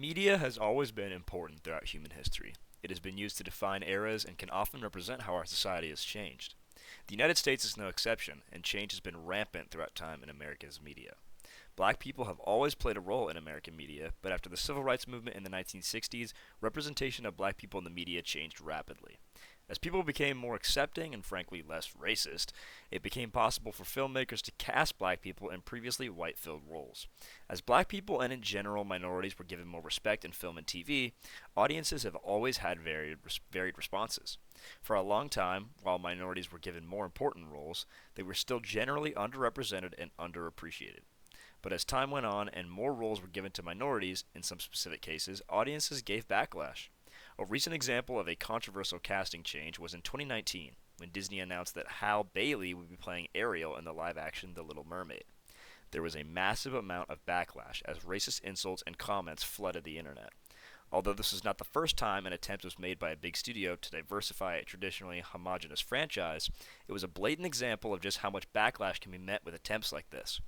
Media has always been important throughout human history. It has been used to define eras and can often represent how our society has changed. The United States is no exception, and change has been rampant throughout time in America's media. Black people have always played a role in American media, but after the civil rights movement in the 1960s, representation of black people in the media changed rapidly. As people became more accepting and frankly less racist, it became possible for filmmakers to cast black people in previously white filled roles. As black people and in general minorities were given more respect in film and TV, audiences have always had varied responses. For a long time, while minorities were given more important roles, they were still generally underrepresented and underappreciated. But as time went on and more roles were given to minorities, in some specific cases, audiences gave backlash. A recent example of a controversial casting change was in 2019, when Disney announced that Hal Bailey would be playing Ariel in the live action The Little Mermaid. There was a massive amount of backlash as racist insults and comments flooded the internet. Although this was not the first time an attempt was made by a big studio to diversify a traditionally homogenous franchise, it was a blatant example of just how much backlash can be met with attempts like this.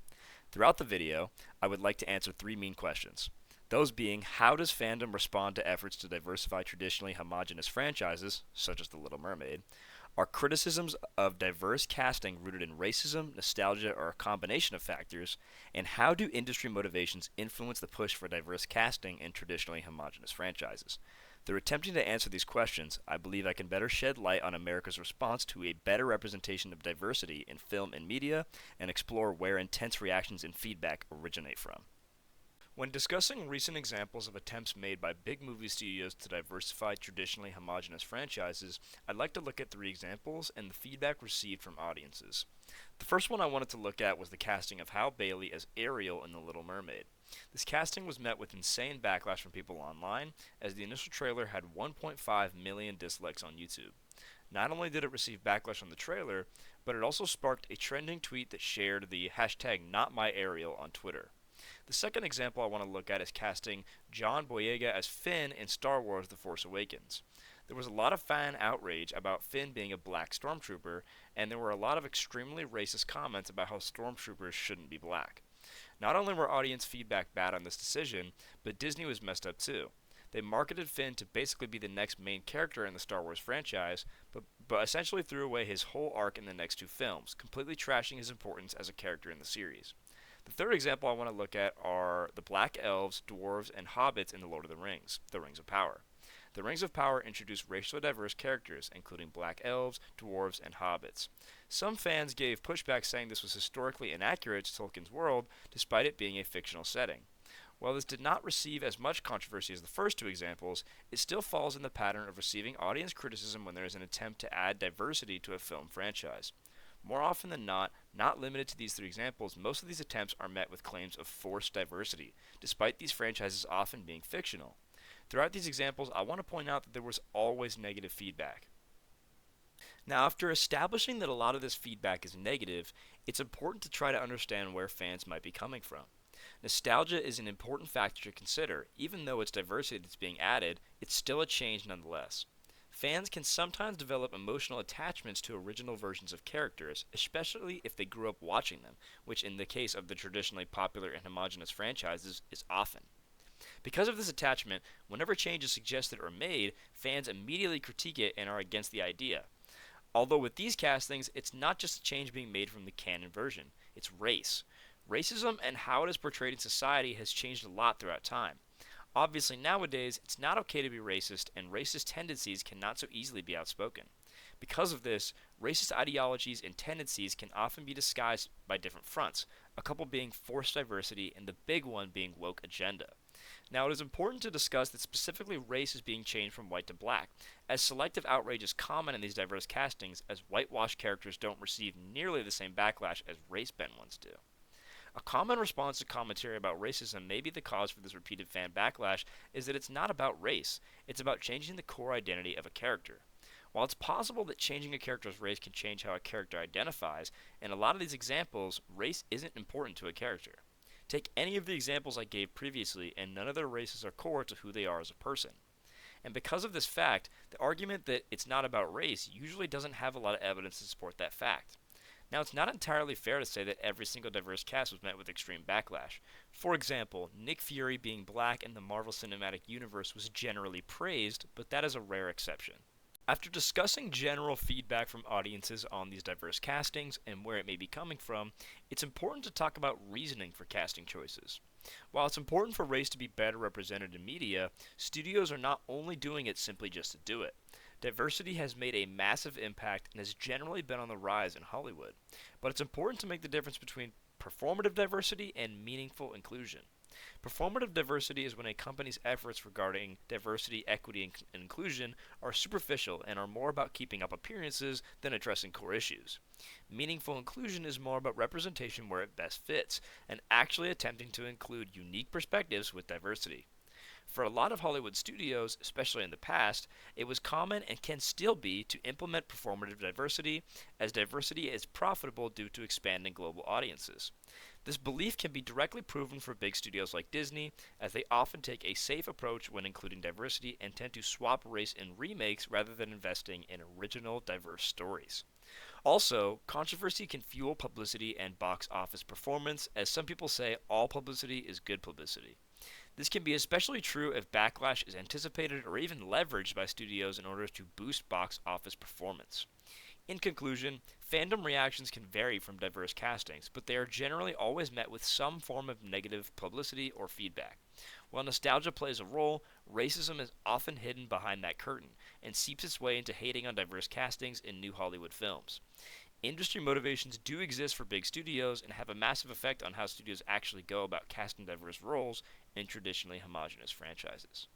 Throughout the video, I would like to answer three main questions. Those being, how does fandom respond to efforts to diversify traditionally homogenous franchises, such as The Little Mermaid? Are criticisms of diverse casting rooted in racism, nostalgia, or a combination of factors? And how do industry motivations influence the push for diverse casting in traditionally homogenous franchises? Through attempting to answer these questions, I believe I can better shed light on America's response to a better representation of diversity in film and media, and explore where intense reactions and feedback originate from. When discussing recent examples of attempts made by big movie studios to diversify traditionally homogenous franchises, I'd like to look at three examples and the feedback received from audiences. The first one I wanted to look at was the casting of Hal Bailey as Ariel in The Little Mermaid. This casting was met with insane backlash from people online, as the initial trailer had 1.5 million dislikes on YouTube. Not only did it receive backlash on the trailer, but it also sparked a trending tweet that shared the hashtag #NotMyAriel on Twitter. The second example I want to look at is casting John Boyega as Finn in Star Wars The Force Awakens. There was a lot of fan outrage about Finn being a black stormtrooper, and there were a lot of extremely racist comments about how stormtroopers shouldn't be black. Not only were audience feedback bad on this decision, but Disney was messed up too. They marketed Finn to basically be the next main character in the Star Wars franchise, but essentially threw away his whole arc in the next two films, completely trashing his importance as a character in the series. The third example I want to look at are the black elves, dwarves, and hobbits in The Lord of the Rings of Power. The Rings of Power introduced racially diverse characters, including black elves, dwarves, and hobbits. Some fans gave pushback saying this was historically inaccurate to Tolkien's world, despite it being a fictional setting. While this did not receive as much controversy as the first two examples, it still falls in the pattern of receiving audience criticism when there is an attempt to add diversity to a film franchise. More often than not limited to these three examples, most of these attempts are met with claims of forced diversity, despite these franchises often being fictional. Throughout these examples, I want to point out that there was always negative feedback. Now, after establishing that a lot of this feedback is negative, it's important to try to understand where fans might be coming from. Nostalgia is an important factor to consider. Even though it's diversity that's being added, it's still a change nonetheless. Fans can sometimes develop emotional attachments to original versions of characters, especially if they grew up watching them, which in the case of the traditionally popular and homogenous franchises is often. Because of this attachment, whenever change is suggested or made, fans immediately critique it and are against the idea. Although with these castings, it's not just a change being made from the canon version, it's race. Racism and how it is portrayed in society has changed a lot throughout time. Obviously, nowadays, it's not okay to be racist, and racist tendencies cannot so easily be outspoken. Because of this, racist ideologies and tendencies can often be disguised by different fronts, a couple being forced diversity and the big one being woke agenda. Now, it is important to discuss that specifically race is being changed from white to black, as selective outrage is common in these diverse castings, as whitewashed characters don't receive nearly the same backlash as race-bent ones do. A common response to commentary about racism may be the cause for this repeated fan backlash is that it's not about race, it's about changing the core identity of a character. While it's possible that changing a character's race can change how a character identifies, in a lot of these examples, race isn't important to a character. Take any of the examples I gave previously, and none of their races are core to who they are as a person. And because of this fact, the argument that it's not about race usually doesn't have a lot of evidence to support that fact. Now, it's not entirely fair to say that every single diverse cast was met with extreme backlash. For example, Nick Fury being black in the Marvel Cinematic Universe was generally praised, but that is a rare exception. After discussing general feedback from audiences on these diverse castings and where it may be coming from, it's important to talk about reasoning for casting choices. While it's important for race to be better represented in media, studios are not only doing it simply just to do it. Diversity has made a massive impact and has generally been on the rise in Hollywood. But it's important to make the difference between performative diversity and meaningful inclusion. Performative diversity is when a company's efforts regarding diversity, equity, and inclusion are superficial and are more about keeping up appearances than addressing core issues. Meaningful inclusion is more about representation where it best fits and actually attempting to include unique perspectives with diversity. For a lot of Hollywood studios, especially in the past, it was common and can still be to implement performative diversity, as diversity is profitable due to expanding global audiences. This belief can be directly proven for big studios like Disney, as they often take a safe approach when including diversity and tend to swap race in remakes rather than investing in original diverse stories. Also, controversy can fuel publicity and box office performance, as some people say all publicity is good publicity. This can be especially true if backlash is anticipated or even leveraged by studios in order to boost box office performance. In conclusion, fandom reactions can vary from diverse castings, but they are generally always met with some form of negative publicity or feedback. While nostalgia plays a role, racism is often hidden behind that curtain and seeps its way into hating on diverse castings in new Hollywood films. Industry motivations do exist for big studios and have a massive effect on how studios actually go about casting diverse roles in traditionally homogenous franchises.